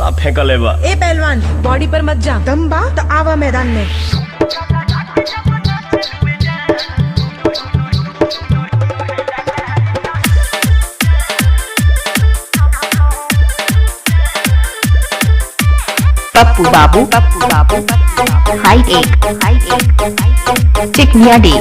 बड़ा फेंकले बा। ए पहलवान, बॉडी पर मत जा, दम बा तो आवा मैदान में। पप्पू बाबू हाइट 1 चिकनिया डी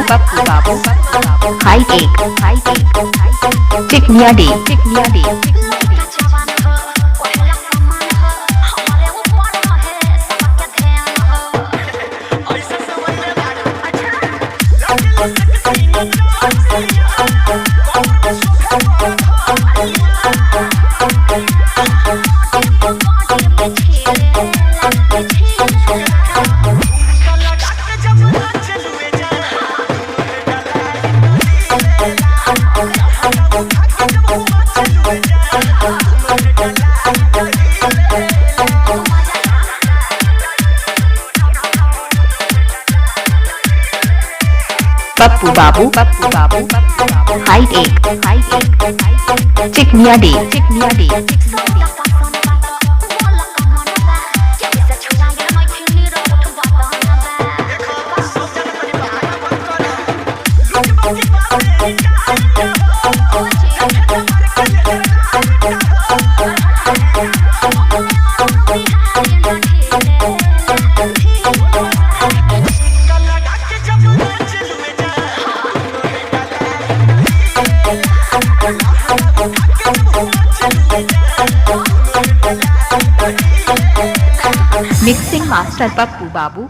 पप्पू बाबू हाइट 1 चिकनिया डी पप्पू बाबू हाइट 1 चिकनिया डी मिक्सिंग मास्टर पप्पू बाबू।